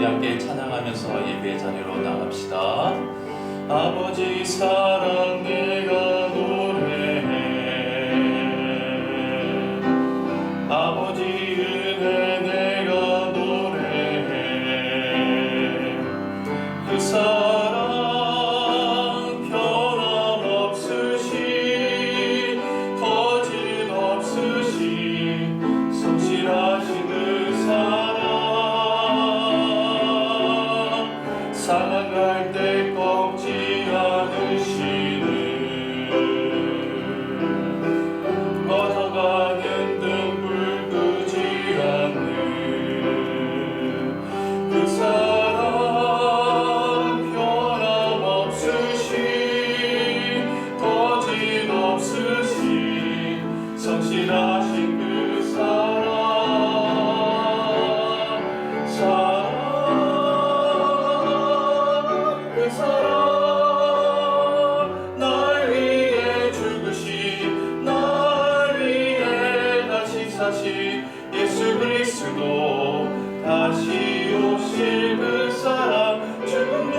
함께 찬양하면서 예배 자리로 나갑시다. 아버지 사랑 내가 노래해, 아버지 은혜 내가 노래해. 그 사랑 변함없으신, 거짓없으신, 성실하신 그 사랑, 상한 때 꺾지 않으시는, 꺼져가는 등불 끄지 않는 그 사랑, 변함없으신, 거짓없으신, 성실하신 그 사랑, 그 사랑, 날 위해 죽으신, 날 위해 다시 사신 예수 그리스도, 다시 오실 그 사랑, 죽음도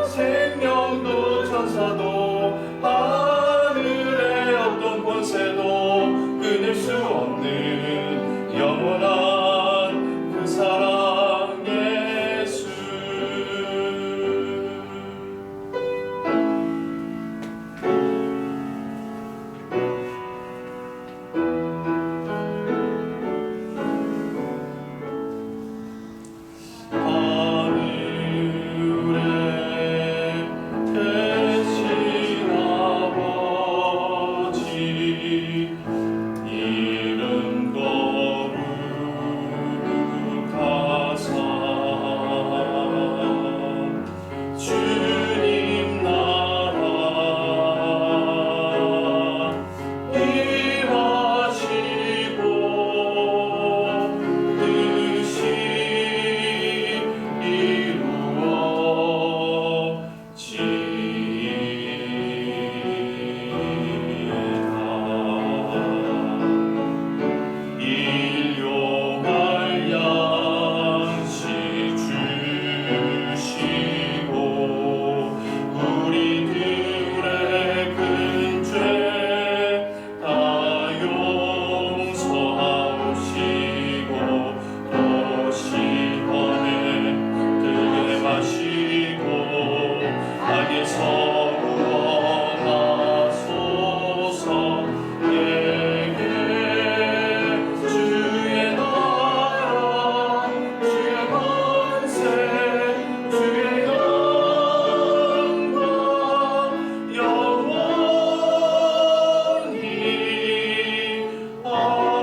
생명도 천사도 하늘의 어떤 권세도 끊을 수 없는 영원한 그 사랑 예수. 하늘에 계신 아버지, 이름 거룩하사 주님 나라 일하시고 뜻이 이루어지이다. 일용할 양식 주시고 우리들의 큰 죄 다 용서하시고 또 시험에 들게 마시고 악에서 구원하소서. 예게 주의 나라, 주의 권세, 주의 영광 영원히 아멘.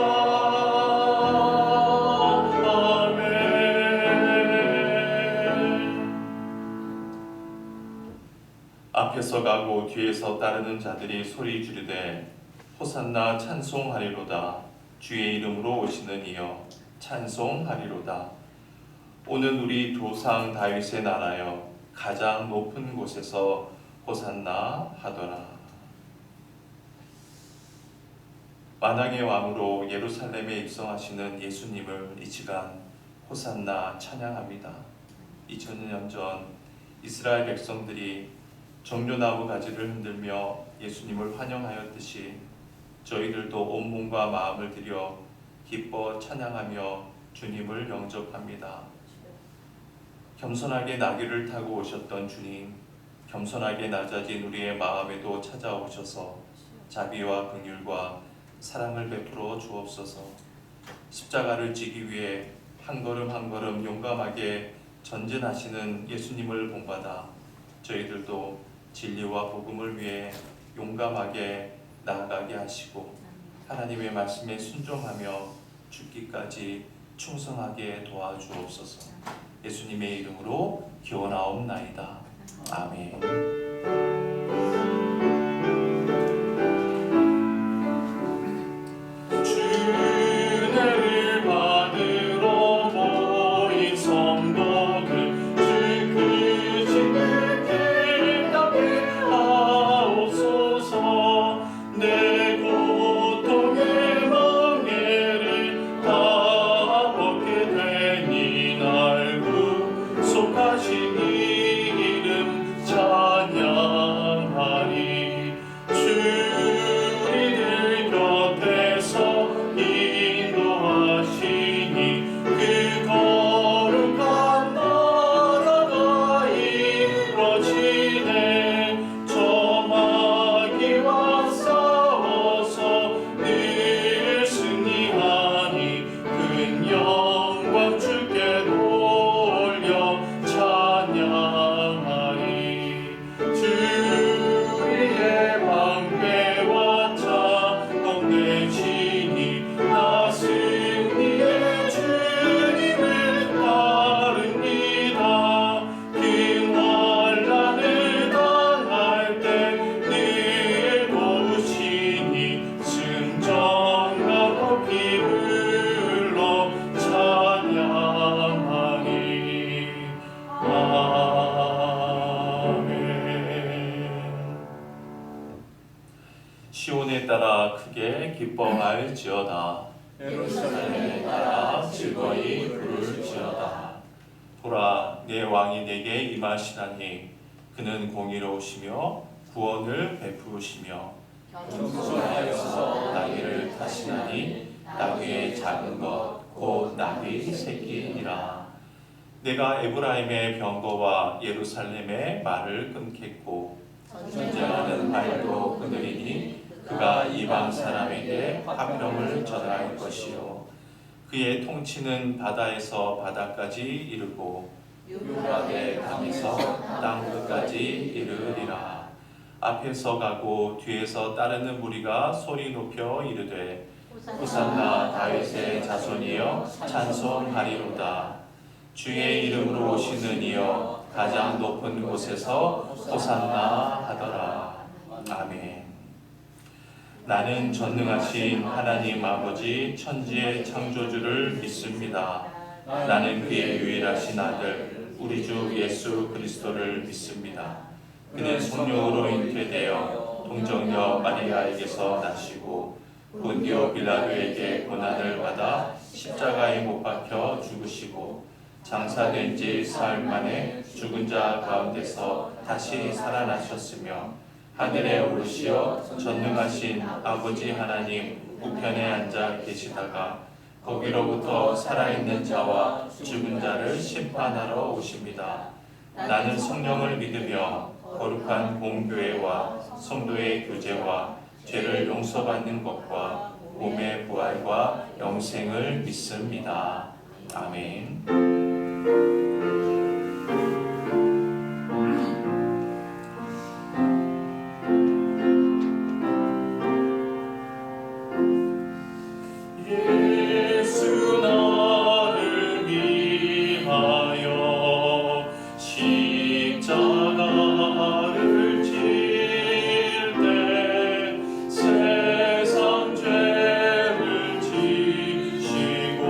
앞에서 가고 뒤에서 따르는 자들이 소리 지르되 호산나 찬송하리로다. 주의 이름으로 오시는 이여 찬송하리로다. 오는 우리 조상 다윗의 나라여 가장 높은 곳에서 호산나 하더라. 만왕의 왕으로 예루살렘에 입성하시는 예수님을 이 시간 호산나 찬양합니다. 2000년 전 이스라엘 백성들이 정료나무 가지를 흔들며 예수님을 환영하였듯이 저희들도 온 몸과 마음을 들여 기뻐 찬양하며 주님을 영접합니다. 겸손하게 나귀를 타고 오셨던 주님, 겸손하게 낮아진 우리의 마음에도 찾아오셔서 자비와 긍휼과 사랑을 베풀어 주옵소서. 십자가를 지기 위해 한 걸음 한 걸음 용감하게 전진하시는 예수님을 본받아 저희들도 진리와 복음을 위해 용감하게 나아가게 하시고 하나님의 말씀에 순종하며 죽기까지 충성하게 도와주옵소서. 예수님의 이름으로 기원하옵나이다. 아멘. 주례를 받으러 모인 성도들, 주 크신 그 답게 하옵소서. 내 고통의 멍에를 다 벗게 되니나 노래할지어다. 예루살렘에 따라 즐거이 부를지어다. 보라, 내 왕이 내게 임하시나니 그는 공의로우시며 구원을 베푸시며 겸손하여서 나귀를 타시나니 나귀의 작은 것 곧 나귀 새끼니라. 내가 에브라임의 병거와 예루살렘의 말을 끊겠고 전쟁하는 말도 끊으리니 그가 이방 사람에게 화평을 전할 것이요 그의 통치는 바다에서 바다까지 이르고 유브라데 강에서 땅 끝까지 이르리라. 앞에서 가고 뒤에서 따르는 무리가 소리 높여 이르되 호산나 다윗의 자손이여 찬송하리로다. 주의 이름으로 오시는 이여 가장 높은 곳에서 호산나 하더라. 아멘. 나는 전능하신 하나님 아버지 천지의 창조주를 믿습니다. 나는 그의 유일하신 아들 우리 주 예수 그리스도를 믿습니다. 그는 성령으로 잉태되어 동정녀 마리아에게서 나시고 본디오 빌라도에게 고난을 받아 십자가에 못 박혀 죽으시고 장사된 지 사흘 만에 죽은 자 가운데서 다시 살아나셨으며 하늘에 오르시어 전능하신 아버지 하나님 우편에 앉아 계시다가 거기로부터 살아있는 자와 죽은 자를 심판하러 오십니다. 나는 성령을 믿으며 거룩한 공교회와 성도의 교제와 죄를 용서받는 것과 몸의 부활과 영생을 믿습니다. 아멘. 예수 나를 위하여 십자가를 질 때 세상 죄를 지시고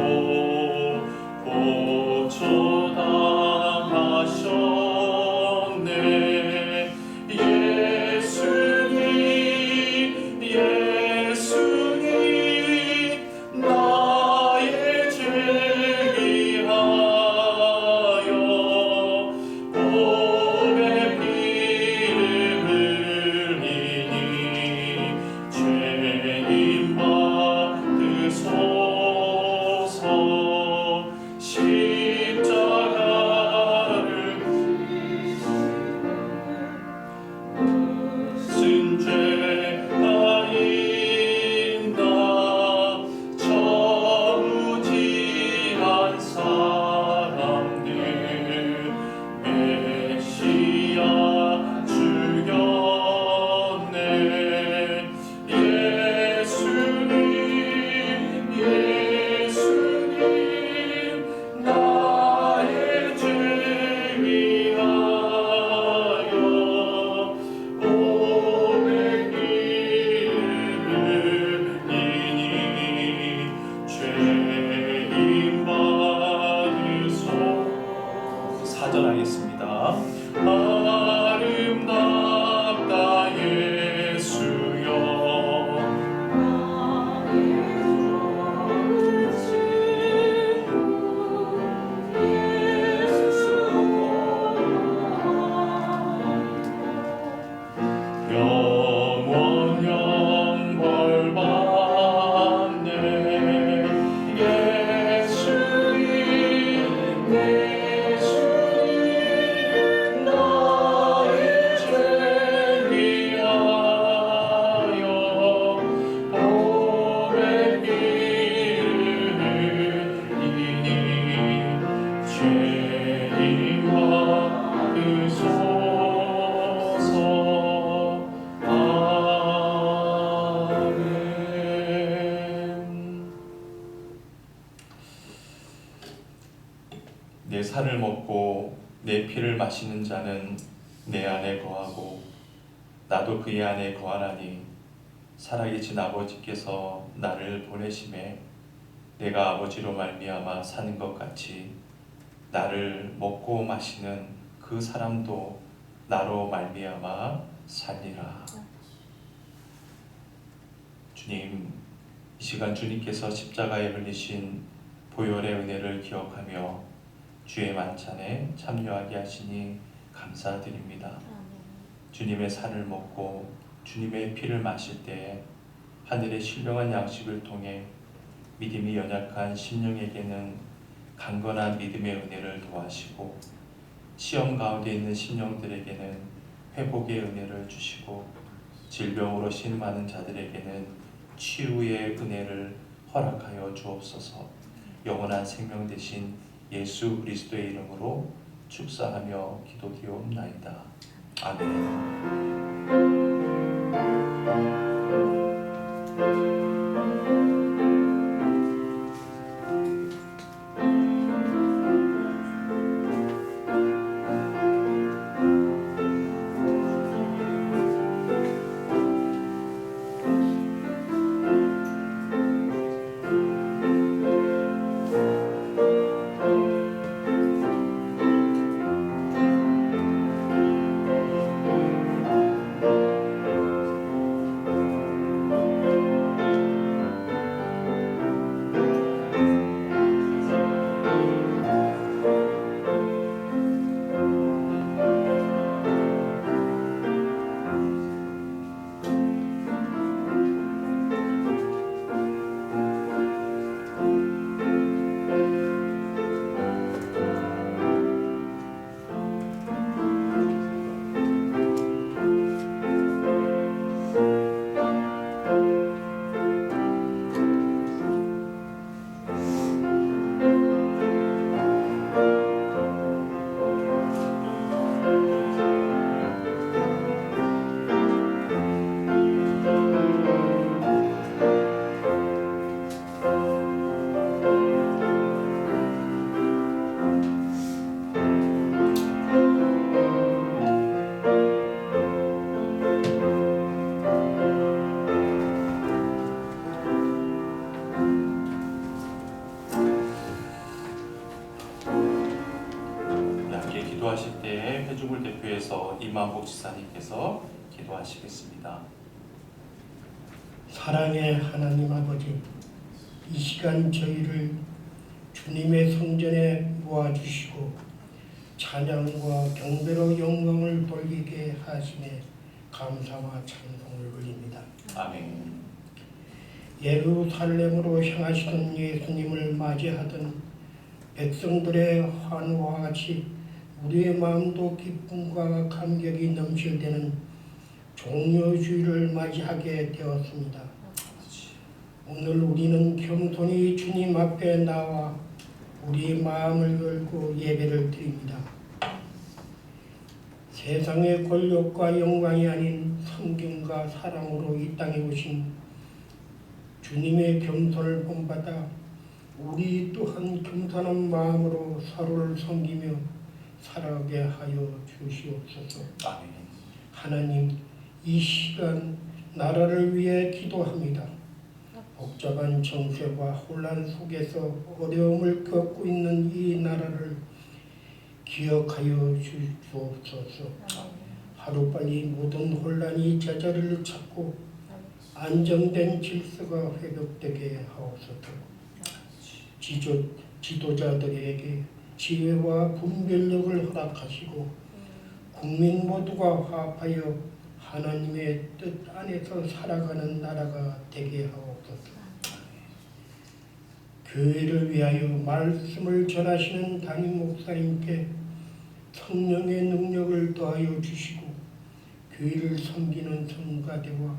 고쳐당하셨네. 예수님 나의 죄 위하여 보배 피를 흘리니 죄인 받으소서. 십자가를 무슨 죄가 있나 저무지한 사람들 메시아 죽였네. 예수님 나의 죄 위하여 보배 피를 흘리니 죄인 받으소서. 사절하겠습니다. 아름답다 예수여 영원령 벌 받네. 예수님 나의 죄 위하여 보배 피를 흘리니 죄인 받으소서. 아멘. 내 살을 먹고 내 피를 마시는 자는 내 안에 거하고 나도 그의 안에 거하나니 살아계신 아버지께서 나를 보내심에 내가 아버지로 말미암아 사는 것 같이 나를 먹고 마시는 그 사람도 나로 말미암아 살리라. 주님, 이 시간 주님께서 십자가에 흘리신 보혈의 은혜를 기억하며 주의 만찬에 참여하게 하시니 감사드립니다. 주님의 살을 먹고 주님의 피를 마실 때에 하늘의 신령한 양식을 통해 믿음이 연약한 심령에게는 강건한 믿음의 은혜를 더하시고 시험 가운데 있는 심령들에게는 회복의 은혜를 주시고 질병으로 신음하는 자들에게는 치유의 은혜를 허락하여 주옵소서. 영원한 생명 되신 예수 그리스도의 이름으로 축사하며 기도드리옵나이다. 아멘. 기도하실 때에 회중을 대표해서 임한복 지사님께서 기도하시겠습니다. 사랑의 하나님 아버지, 이 시간 저희를 주님의 성전에 모아주시고 찬양과 경배로 영광을 돌리게 하심에 감사와 찬송을 올립니다. 아멘. 예루살렘으로 향하시던 예수님을 맞이하던 백성들의 환호와 같이 우리의 마음도 기쁨과 감격이 넘실대는 종료주일을 맞이하게 되었습니다. 오늘 우리는 겸손히 주님 앞에 나와 우리의 마음을 열고 예배를 드립니다. 세상의 권력과 영광이 아닌 섬김과 사랑으로 이 땅에 오신 주님의 겸손을 본받아 우리 또한 겸손한 마음으로 서로를 섬기며 살아가게 하여 주시옵소서. 아멘. 하나님, 이 시간 나라를 위해 기도합니다. 복잡한 정세와 혼란 속에서 어려움을 겪고 있는 이 나라를 기억하여 주옵소서. 하루빨리 모든 혼란이 제자리를 찾고 안정된 질서가 회복되게 하옵소서. 지도자들에게 지혜와 분별력을 허락하시고 국민 모두가 화합하여 하나님의 뜻 안에서 살아가는 나라가 되게 하옵소서. 교회를 위하여 말씀을 전하시는 담임 목사님께 성령의 능력을 더하여 주시고 교회를 섬기는 성가대와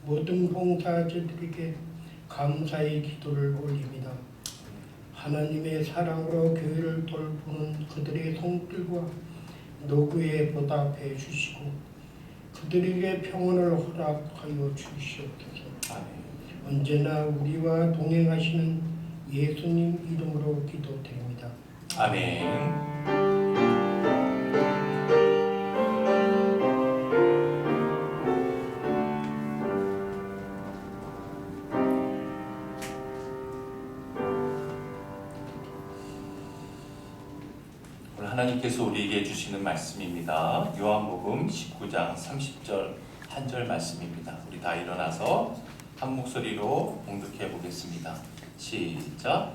모든 봉사자들에게 감사의 기도를 올립니다. 하나님의 사랑으로 교회를 돌보는 그들의 손길과 노고에 보답해 주시고 그들에게 평온을 허락하여 주시옵소서. 언제나 우리와 동행하시는 예수님 이름으로 기도드립니다. 아멘. 하나님께서 우리에게 주시는 말씀입니다. 요한복음 19장 30절 한 절 말씀입니다. 우리 다 일어나서 한 목소리로 봉독해 보겠습니다. 시작.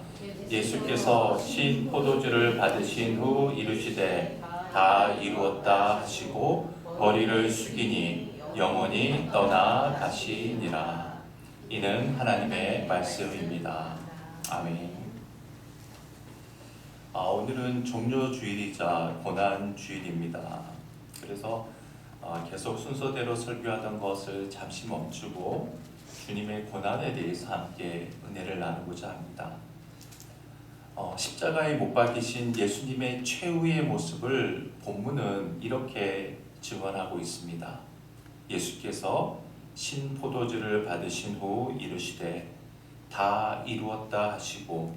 예수께서 신 포도주를 받으신 후 이르시되 다 이루었다 하시고 머리를 숙이니 영혼이 떠나가시니라. 이는 하나님의 말씀입니다. 아멘. 오늘은 종료주일이자 고난주일입니다. 그래서 계속 순서대로 설교하던 것을 잠시 멈추고 주님의 고난에 대해서 함께 은혜를 나누고자 합니다. 십자가에 못 박히신 예수님의 최후의 모습을 본문은 이렇게 증언하고 있습니다. 예수께서 신 포도주를 받으신 후 이르시되 다 이루었다 하시고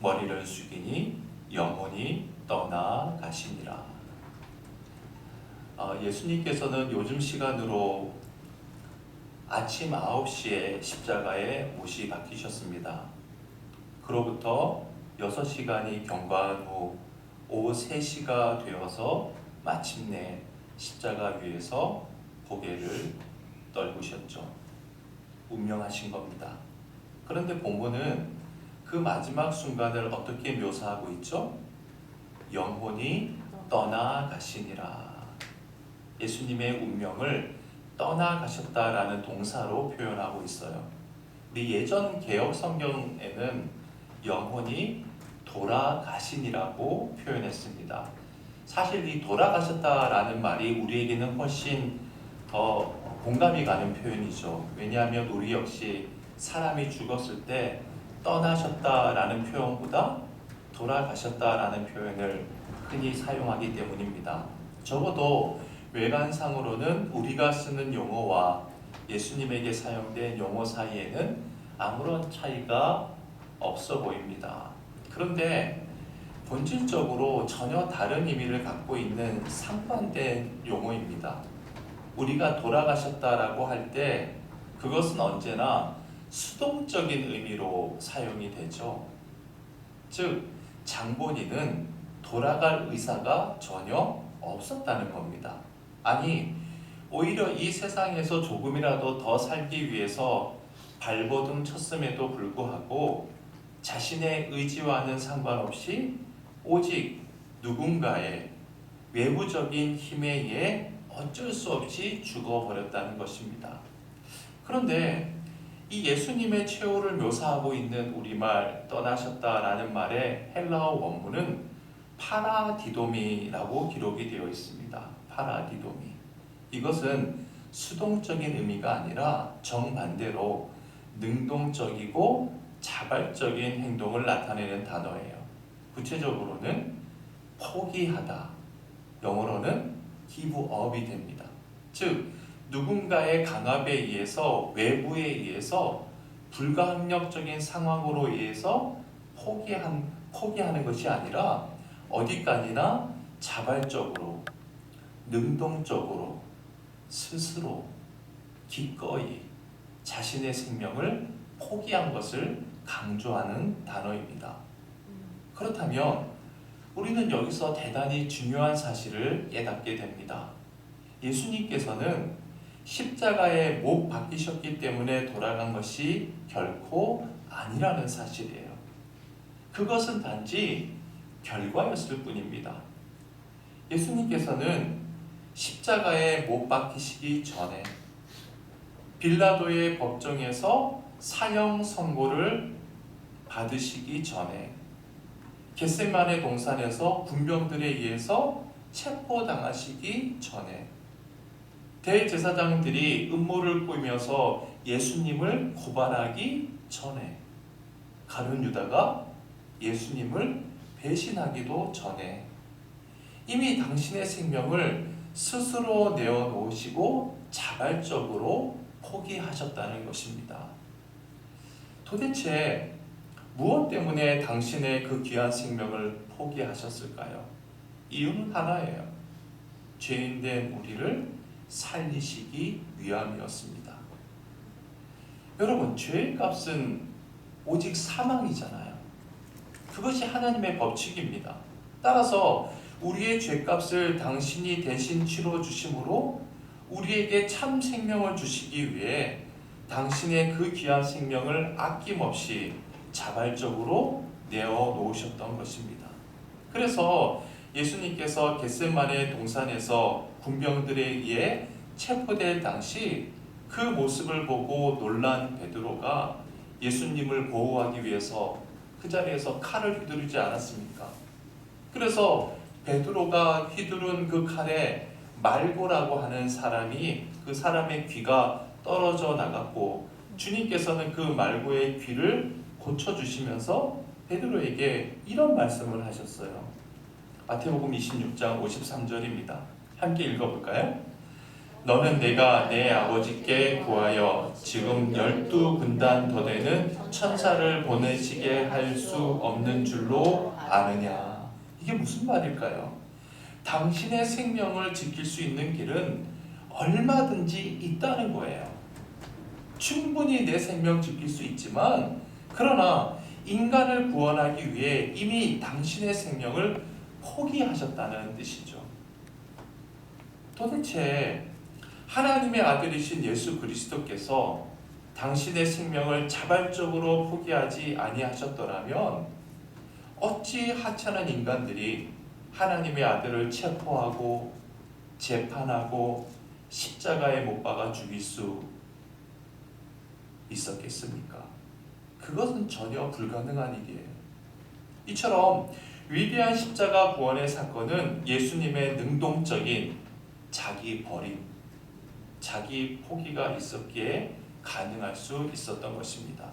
머리를 숙이니 영혼이 떠나가시니라. 예수님께서는 요즘 시간으로 아침 9시에 십자가에 못이 박히셨습니다. 그로부터 6시간이 경과한 후 오후 3시가 되어서 마침내 십자가 위에서 고개를 떨구셨죠. 운명하신 겁니다. 그런데 본문은 그 마지막 순간을 어떻게 묘사하고 있죠? 영혼이 떠나가시니라. 예수님의 운명을 떠나가셨다라는 동사로 표현하고 있어요. 우리 예전 개역 성경에는 영혼이 돌아가시니라고 표현했습니다. 사실 이 돌아가셨다라는 말이 우리에게는 훨씬 더 공감이 가는 표현이죠. 왜냐하면 우리 역시 사람이 죽었을 때 떠나셨다라는 표현보다 돌아가셨다라는 표현을 흔히 사용하기 때문입니다. 적어도 외관상으로는 우리가 쓰는 용어와 예수님에게 사용된 용어 사이에는 아무런 차이가 없어 보입니다. 그런데 본질적으로 전혀 다른 의미를 갖고 있는 상반된 용어입니다. 우리가 돌아가셨다라고 할 때 그것은 언제나 수동적인 의미로 사용이 되죠. 즉, 장본인은 돌아갈 의사가 전혀 없었다는 겁니다. 아니, 오히려 이 세상에서 조금이라도 더 살기 위해서 발버둥 쳤음에도 불구하고 자신의 의지와는 상관없이 오직 누군가의 외부적인 힘에 의해 어쩔 수 없이 죽어버렸다는 것입니다. 그런데 이 예수님의 최후를 묘사하고 있는 우리말 떠나셨다라는 말의 헬라어 원문은 파라디도미라고 기록이 되어 있습니다. 파라디도미. 이것은 수동적인 의미가 아니라 정반대로 능동적이고 자발적인 행동을 나타내는 단어예요. 구체적으로는 포기하다, 영어로는 give up이 됩니다. 즉, 누군가의 강압에 의해서, 외부에 의해서, 불가항력적인 상황으로 의해서 포기하는 것이 아니라 어디까지나 자발적으로, 능동적으로, 스스로, 기꺼이 자신의 생명을 포기한 것을 강조하는 단어입니다. 그렇다면 우리는 여기서 대단히 중요한 사실을 깨닫게 됩니다. 예수님께서는 십자가에 못 박히셨기 때문에 돌아간 것이 결코 아니라는 사실이에요. 그것은 단지 결과였을 뿐입니다. 예수님께서는 십자가에 못 박히시기 전에 빌라도의 법정에서 사형 선고를 받으시기 전에 겟세마네 동산에서 군병들에 의해서 체포당하시기 전에 대제사장들이 음모를 꾸며서 예수님을 고발하기 전에 가룟 유다가 예수님을 배신하기도 전에 이미 당신의 생명을 스스로 내어놓으시고 자발적으로 포기하셨다는 것입니다. 도대체 무엇 때문에 당신의 그 귀한 생명을 포기하셨을까요? 이유는 하나예요. 죄인된 우리를 살리시기 위함이었습니다. 여러분, 죄의 값은 오직 사망이잖아요. 그것이 하나님의 법칙입니다. 따라서 우리의 죄값을 당신이 대신 치러 주심으로 우리에게 참 생명을 주시기 위해 당신의 그 귀한 생명을 아낌없이 자발적으로 내어 놓으셨던 것입니다. 그래서 예수님께서 겟세마네 동산에서 군병들에 의해 체포될 당시 그 모습을 보고 놀란 베드로가 예수님을 보호하기 위해서 그 자리에서 칼을 휘두르지 않았습니까? 그래서 베드로가 휘두른 그 칼에 말고라고 하는 사람이 그 사람의 귀가 떨어져 나갔고 주님께서는 그 말고의 귀를 고쳐주시면서 베드로에게 이런 말씀을 하셨어요. 마태복음 26장 53절입니다. 함께 읽어볼까요? 너는 내가 내 아버지께 구하여 지금 12군단 더 되는 천사를 보내시게 할 수 없는 줄로 아느냐. 이게 무슨 말일까요? 당신의 생명을 지킬 수 있는 길은 얼마든지 있다는 거예요. 충분히 내 생명 지킬 수 있지만 그러나 인간을 구원하기 위해 이미 당신의 생명을 포기하셨다는 뜻이죠. 도대체 하나님의 아들이신 예수 그리스도께서 당신의 생명을 자발적으로 포기하지 아니하셨더라면 어찌 하찮은 인간들이 하나님의 아들을 체포하고 재판하고 십자가에 못 박아 죽일 수 있었겠습니까? 그것은 전혀 불가능한 일이에요. 이처럼 위대한 십자가 구원의 사건은 예수님의 능동적인 자기 버림, 자기 포기가 있었기에 가능할 수 있었던 것입니다.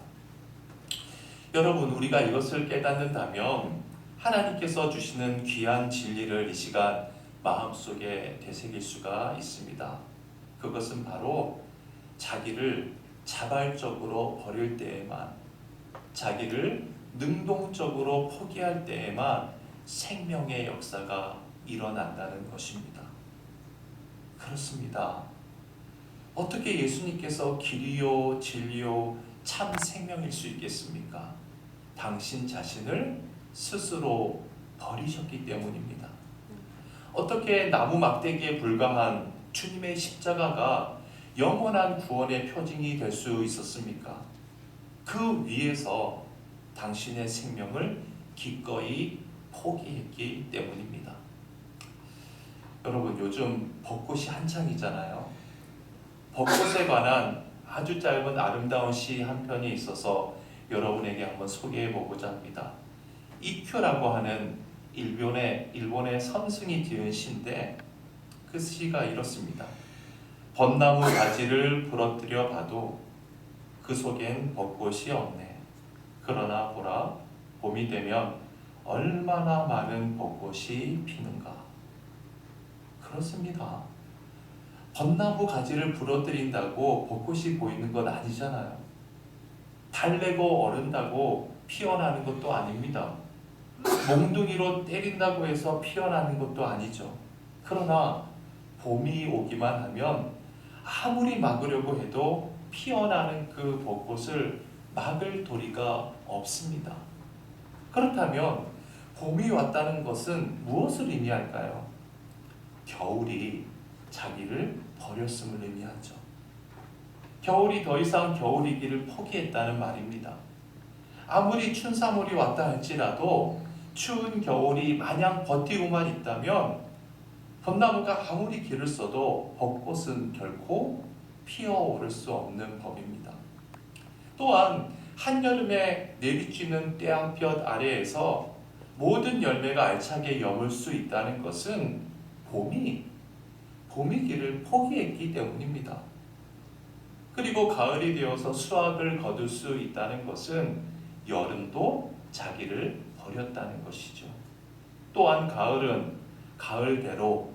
여러분, 우리가 이것을 깨닫는다면 하나님께서 주시는 귀한 진리를 이 시간 마음속에 되새길 수가 있습니다. 그것은 바로 자기를 자발적으로 버릴 때에만, 자기를 능동적으로 포기할 때에만 생명의 역사가 일어난다는 것입니다. 그렇습니다. 어떻게 예수님께서 길이요 진리요 참 생명일 수 있겠습니까? 당신 자신을 스스로 버리셨기 때문입니다. 어떻게 나무 막대기에 불과한 주님의 십자가가 영원한 구원의 표징이 될 수 있었습니까? 그 위에서 당신의 생명을 기꺼이 포기했기 때문입니다. 여러분, 요즘 벚꽃이 한창이잖아요. 벚꽃에 관한 아주 짧은 아름다운 시 한 편이 있어서 여러분에게 한번 소개해 보고자 합니다. 이큐라고 하는 일본의 선승이 지은 시인데 그 시가 이렇습니다. 벚나무 가지를 부러뜨려 봐도 그 속엔 벚꽃이 없네. 그러나 보라, 봄이 되면 얼마나 많은 벚꽃이 피는가. 그렇습니다. 벚나무 가지를 부러뜨린다고 벚꽃이 보이는 건 아니잖아요. 달래고 어른다고 피어나는 것도 아닙니다. 몽둥이로 때린다고 해서 피어나는 것도 아니죠. 그러나 봄이 오기만 하면 아무리 막으려고 해도 피어나는 그 벚꽃을 막을 도리가 없습니다. 그렇다면 봄이 왔다는 것은 무엇을 의미할까요? 겨울이 자기를 버렸음을 의미하죠. 겨울이 더 이상 겨울이기를 포기했다는 말입니다. 아무리 춘삼월이 왔다 할지라도 추운 겨울이 마냥 버티고만 있다면 벚나무가 아무리 길을 써도 벚꽃은 결코 피어오를 수 없는 법입니다. 또한 한여름에 내리쬐는 태양볕 아래에서 모든 열매가 알차게 여물 수 있다는 것은 봄이 길을 포기했기 때문입니다. 그리고 가을이 되어서 수확을 거둘 수 있다는 것은 여름도 자기를 버렸다는 것이죠. 또한 가을은 가을대로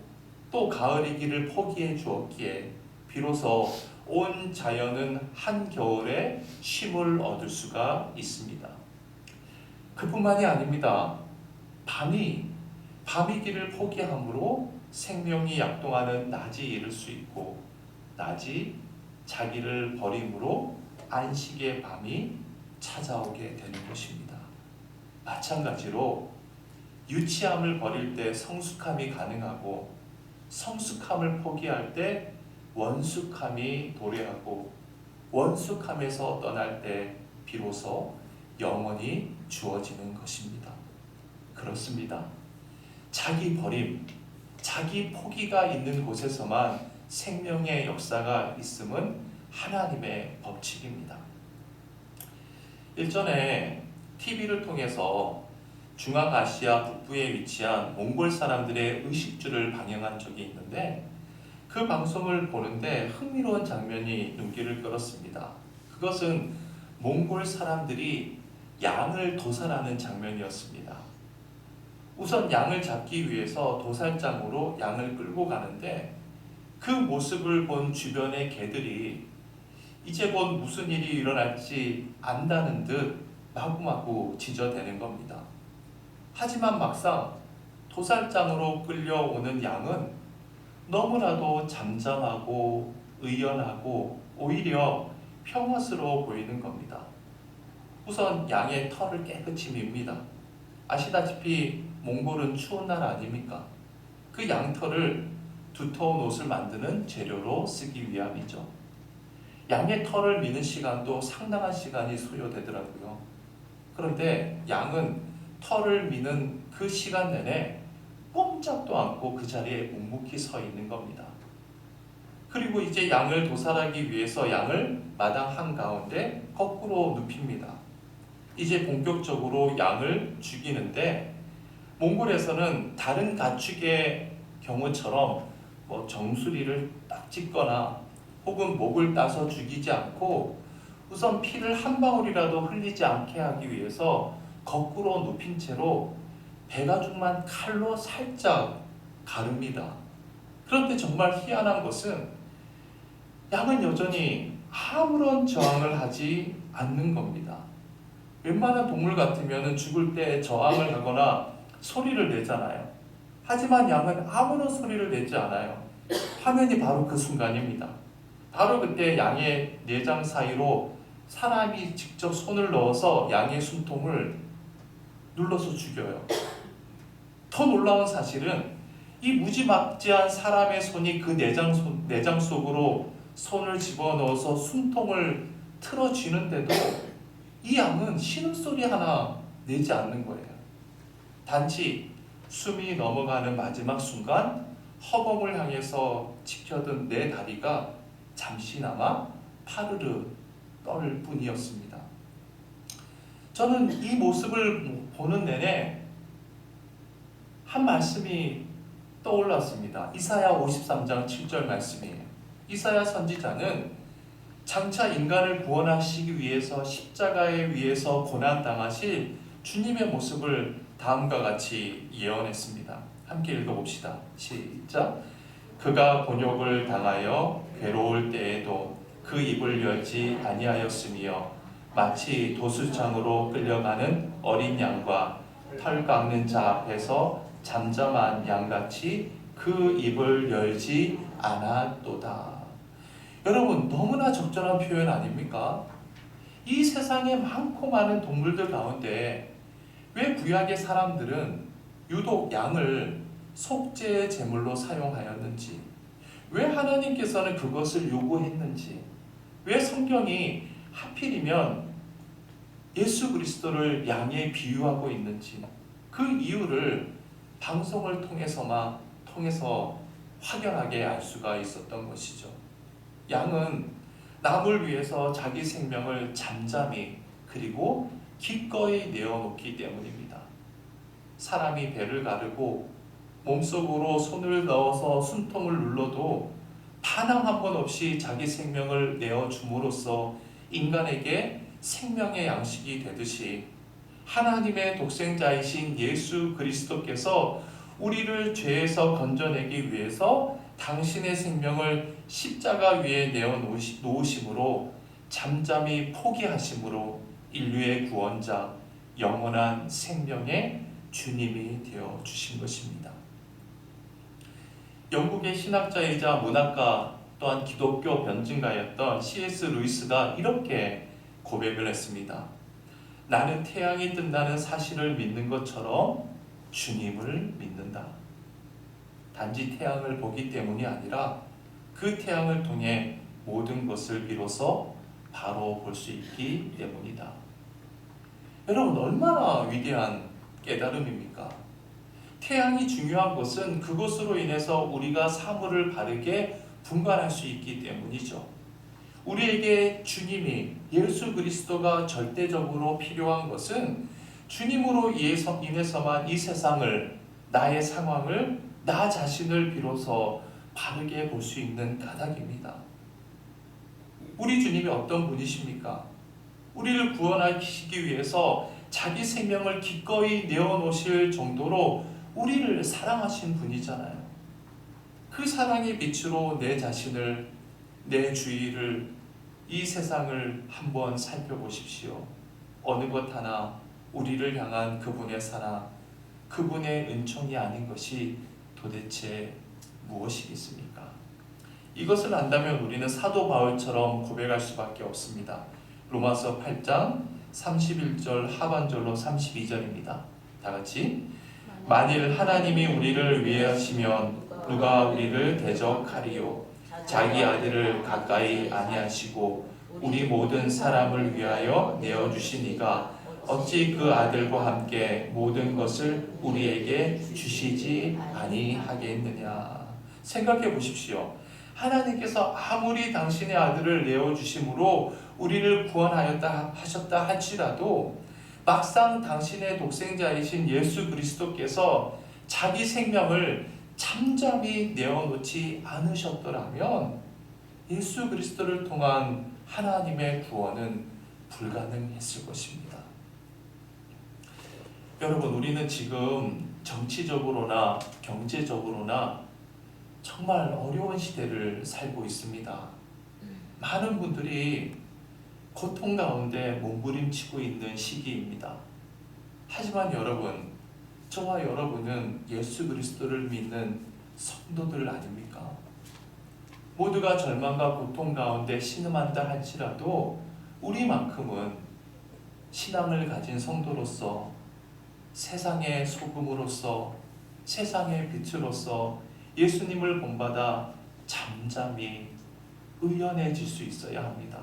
또 가을이기를 포기해 주었기에 비로소 온 자연은 한겨울에 쉼을 얻을 수가 있습니다. 그뿐만이 아닙니다. 밤이기를 포기함으로 생명이 약동하는 낮이 이를 수 있고 낮이 자기를 버림으로 안식의 밤이 찾아오게 되는 것입니다. 마찬가지로 유치함을 버릴 때 성숙함이 가능하고 성숙함을 포기할 때 원숙함이 도래하고 원숙함에서 떠날 때 비로소 영원히 주어지는 것입니다. 그렇습니다. 자기 버림, 자기 포기가 있는 곳에서만 생명의 역사가 있음은 하나님의 법칙입니다. 일전에 TV를 통해서 중앙아시아 북부에 위치한 몽골 사람들의 의식주를 방영한 적이 있는데 그 방송을 보는데 흥미로운 장면이 눈길을 끌었습니다. 그것은 몽골 사람들이 양을 도살하는 장면이었습니다. 우선 양을 잡기 위해서 도살장으로 양을 끌고 가는데 그 모습을 본 주변의 개들이 이제 곧 무슨 일이 일어날지 안다는 듯 마구마구 짖어대는 겁니다. 하지만 막상 도살장으로 끌려오는 양은 너무나도 잠잠하고 의연하고 오히려 평화스러워 보이는 겁니다. 우선 양의 털을 깨끗이 밉니다. 아시다시피 몽골은 추운 나라 아닙니까? 그 양털을 두터운 옷을 만드는 재료로 쓰기 위함이죠. 양의 털을 미는 시간도 상당한 시간이 소요되더라고요. 그런데 양은 털을 미는 그 시간 내내 꼼짝도 않고 그 자리에 묵묵히 서 있는 겁니다. 그리고 이제 양을 도살하기 위해서 양을 마당 한가운데 거꾸로 눕힙니다. 이제 본격적으로 양을 죽이는데 몽골에서는 다른 가축의 경우처럼 정수리를 딱 찢거나 혹은 목을 따서 죽이지 않고 우선 피를 한 방울이라도 흘리지 않게 하기 위해서 거꾸로 눕힌 채로 배가죽만 칼로 살짝 가릅니다. 그런데 정말 희한한 것은 양은 여전히 아무런 저항을 하지 않는 겁니다. 웬만한 동물 같으면 죽을 때 저항을 하거나 소리를 내잖아요. 하지만 양은 아무런 소리를 내지 않아요. 화면이 바로 그 순간입니다. 바로 그때 양의 내장 사이로 사람이 직접 손을 넣어서 양의 숨통을 눌러서 죽여요. 더 놀라운 사실은 이 무지막지한 사람의 손이 그 내장 속으로 손을 집어넣어서 숨통을 틀어쥐는데도 이 양은 신음소리 하나 내지 않는 거예요. 단지 숨이 넘어가는 마지막 순간 허공을 향해서 지켜든 내 다리가 잠시나마 파르르 떨 뿐이었습니다. 저는 이 모습을 보는 내내 한 말씀이 떠올랐습니다. 이사야 53장 7절 말씀이에요. 이사야 선지자는 장차 인간을 구원하시기 위해서 십자가에 위해서 고난당하실 주님의 모습을 다음과 같이 예언했습니다. 함께 읽어봅시다. 시작. 그가 곤욕을 당하여 괴로울 때에도 그 입을 열지 아니하였으며 마치 도수장으로 끌려가는 어린 양과 털 깎는 자 앞에서 잠잠한 양같이 그 입을 열지 않았도다. 여러분, 너무나 적절한 표현 아닙니까? 이 세상에 많고 많은 동물들 가운데 왜 구약의 사람들은 유독 양을 속죄의 제물로 사용하였는지, 왜 하나님께서는 그것을 요구했는지, 왜 성경이 하필이면 예수 그리스도를 양에 비유하고 있는지 그 이유를 방송을 통해서 확연하게 알 수가 있었던 것이죠. 양은 남을 위해서 자기 생명을 잠잠히 그리고 기꺼이 내어놓기 때문입니다. 사람이 배를 가르고 몸속으로 손을 넣어서 숨통을 눌러도 반항 한 번 없이 자기 생명을 내어줌으로써 인간에게 생명의 양식이 되듯이 하나님의 독생자이신 예수 그리스도께서 우리를 죄에서 건져내기 위해서 당신의 생명을 십자가 위에 내어놓으심으로 잠잠히 포기하심으로 인류의 구원자, 영원한 생명의 주님이 되어주신 것입니다. 영국의 신학자이자 문학가 또한 기독교 변증가였던 C.S. 루이스가 이렇게 고백을 했습니다. 나는 태양이 뜬다는 사실을 믿는 것처럼 주님을 믿는다. 단지 태양을 보기 때문이 아니라 그 태양을 통해 모든 것을 비로소 바로 볼 수 있기 때문이다. 여러분, 얼마나 위대한 깨달음입니까? 태양이 중요한 것은 그것으로 인해서 우리가 사물을 바르게 분간할 수 있기 때문이죠. 우리에게 주님이, 예수 그리스도가 절대적으로 필요한 것은 주님으로 인해서만 이 세상을, 나의 상황을, 나 자신을 비로소 바르게 볼 수 있는 까닭입니다. 우리 주님이 어떤 분이십니까? 우리를 구원하시기 위해서 자기 생명을 기꺼이 내어놓으실 정도로 우리를 사랑하신 분이잖아요. 그 사랑의 빛으로 내 자신을, 내 주위를, 이 세상을 한번 살펴보십시오. 어느 것 하나 우리를 향한 그분의 사랑, 그분의 은총이 아닌 것이 도대체 무엇이겠습니까? 이것을 안다면 우리는 사도 바울처럼 고백할 수밖에 없습니다. 로마서 8장 31절 하반절로 32절입니다. 다 같이. 만일 하나님이 우리를 위하시면 누가 우리를 대적하리요? 자기 아들을 가까이 아니하시고 우리 모든 사람을 위하여 내어주신 이가 어찌 그 아들과 함께 모든 것을 우리에게 주시지 아니하겠느냐. 생각해 보십시오. 하나님께서 아무리 당신의 아들을 내어주심으로 우리를 구원하였다 하셨다 할지라도 막상 당신의 독생자이신 예수 그리스도께서 자기 생명을 잠잠히 내어놓지 않으셨더라면 예수 그리스도를 통한 하나님의 구원은 불가능했을 것입니다. 여러분, 우리는 지금 정치적으로나 경제적으로나 정말 어려운 시대를 살고 있습니다. 많은 분들이 고통 가운데 몸부림치고 있는 시기입니다. 하지만 여러분, 저와 여러분은 예수 그리스도를 믿는 성도들 아닙니까? 모두가 절망과 고통 가운데 신음한다 할지라도 우리만큼은 신앙을 가진 성도로서, 세상의 소금으로서, 세상의 빛으로서 예수님을 본받아 잠잠히 의연해질 수 있어야 합니다.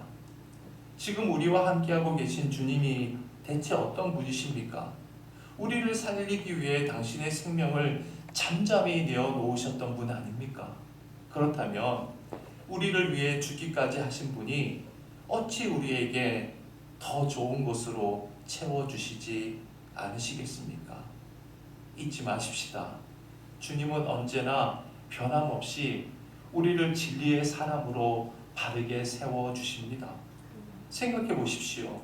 지금 우리와 함께하고 계신 주님이 대체 어떤 분이십니까? 우리를 살리기 위해 당신의 생명을 잠잠히 내어놓으셨던 분 아닙니까? 그렇다면 우리를 위해 죽기까지 하신 분이 어찌 우리에게 더 좋은 것으로 채워주시지 않으시겠습니까? 잊지 마십시다. 주님은 언제나 변함없이 우리를 진리의 사람으로 바르게 세워주십니다. 생각해 보십시오.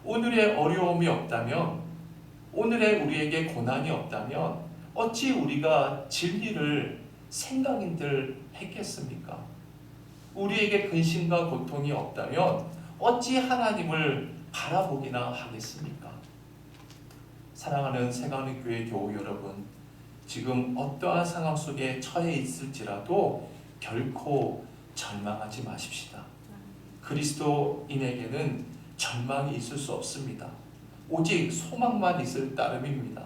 오늘의 어려움이 없다면, 오늘의 우리에게 고난이 없다면 어찌 우리가 진리를 생각인들 했겠습니까? 우리에게 근심과 고통이 없다면 어찌 하나님을 바라보기나 하겠습니까? 사랑하는 새강리교회 교우 여러분, 지금 어떠한 상황 속에 처해 있을지라도 결코 절망하지 마십시다. 그리스도인에게는 절망이 있을 수 없습니다. 오직 소망만 있을 따름입니다.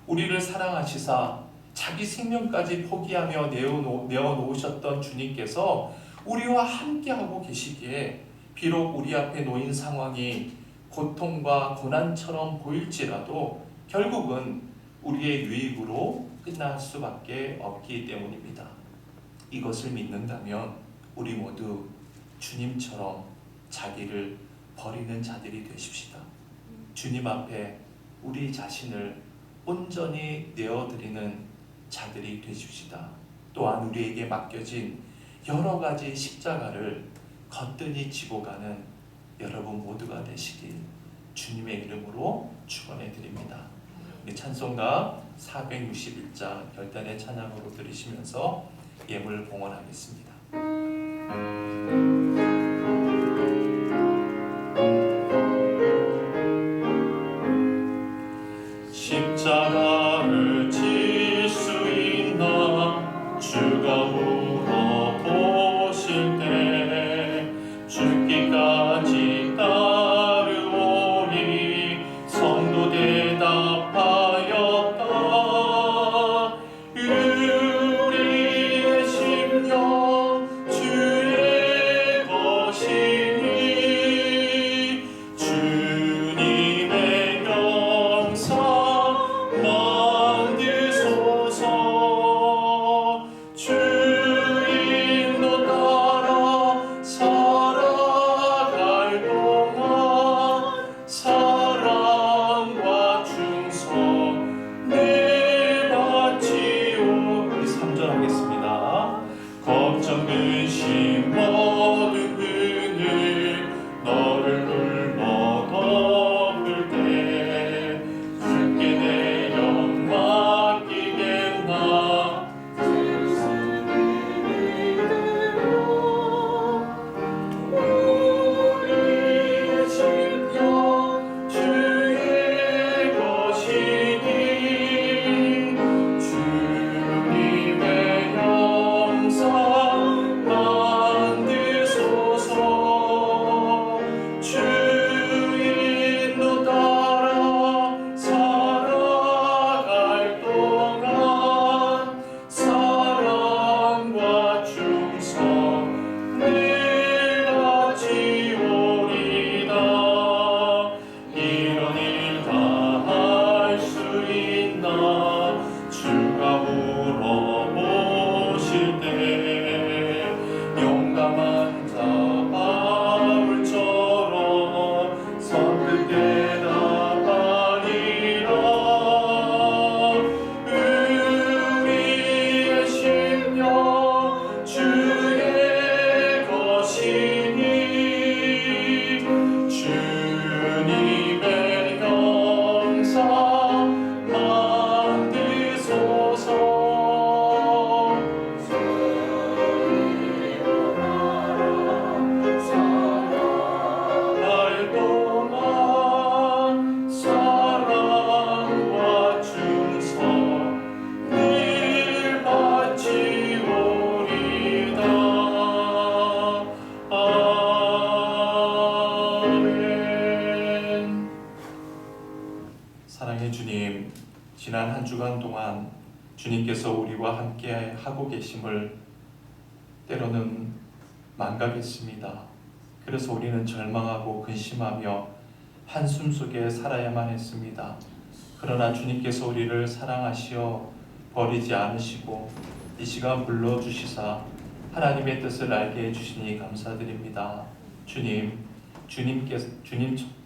우리를 사랑하시사 자기 생명까지 포기하며 내어놓으셨던 주님께서 우리와 함께하고 계시기에 비록 우리 앞에 놓인 상황이 고통과 고난처럼 보일지라도 결국은 우리의 유익으로 끝날 수밖에 없기 때문입니다. 이것을 믿는다면 우리 모두 주님처럼 자기를 버리는 자들이 되십시다. 주님 앞에 우리 자신을 온전히 내어드리는 자들이 되십시다. 또한 우리에게 맡겨진 여러 가지 십자가를 거뜬히 지고 가는 여러분 모두가 되시길 주님의 이름으로 축원해 드립니다. 우리 찬송가 461장 결단의 찬양으로 들으시면서 예물 봉헌하겠습니다. 십자가를 질 수 있나 주가 물어보실 때 죽기까지 따르오니 성도 대답하였다. 우리의 심령 주의 것이니 주님, 지난 한 주간 동안 주님께서 우리와 함께 하고 계심을 때로는 망각했습니다. 그래서 우리는 절망하고 근심하며 한숨 속에 살아야만 했습니다. 그러나 주님께서 우리를 사랑하시어 버리지 않으시고 이 시간 불러주시사 하나님의 뜻을 알게 해주시니 감사드립니다.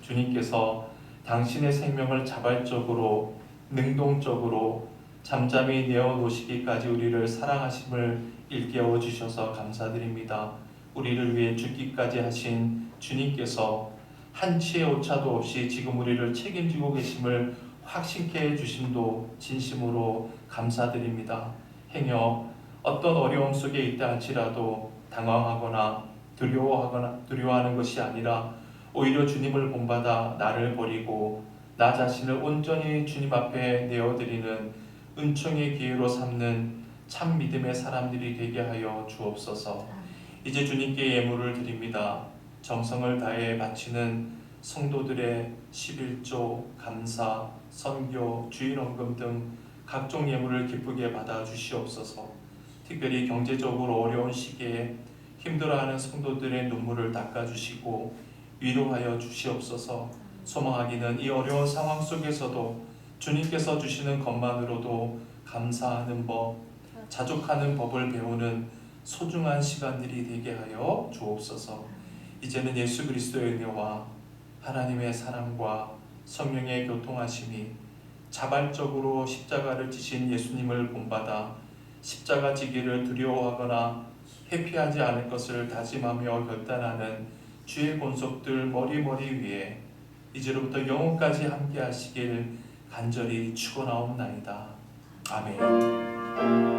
주님께서 당신의 생명을 자발적으로 능동적으로 잠잠히 내어놓으시기까지 우리를 사랑하심을 일깨워 주셔서 감사드립니다. 우리를 위해 죽기까지 하신 주님께서 한치의 오차도 없이 지금 우리를 책임지고 계심을 확신케 해주심도 진심으로 감사드립니다. 행여 어떤 어려움 속에 있다 할지라도 당황하거나 두려워하는 것이 아니라 오히려 주님을 본받아 나를 버리고 나 자신을 온전히 주님 앞에 내어드리는 은총의 기회로 삼는 참 믿음의 사람들이 되게 하여 주옵소서. 이제 주님께 예물을 드립니다. 정성을 다해 바치는 성도들의 11조, 감사, 선교, 주일헌금 등 각종 예물을 기쁘게 받아 주시옵소서. 특별히 경제적으로 어려운 시기에 힘들어하는 성도들의 눈물을 닦아주시고 위로하여 주시옵소서. 소망하기는 이 어려운 상황 속에서도 주님께서 주시는 것만으로도 감사하는 법, 자족하는 법을 배우는 소중한 시간들이 되게 하여 주옵소서. 이제는 예수 그리스도의 은혜와 하나님의 사랑과 성령의 교통하심이 자발적으로 십자가를 지신 예수님을 본받아 십자가 지기를 두려워하거나 회피하지 않을 것을 다짐하며 결단하는 주의 권속들 머리머리 위에 이제로부터 영원까지 함께 하시길 간절히 축원하옵나이다. 아멘.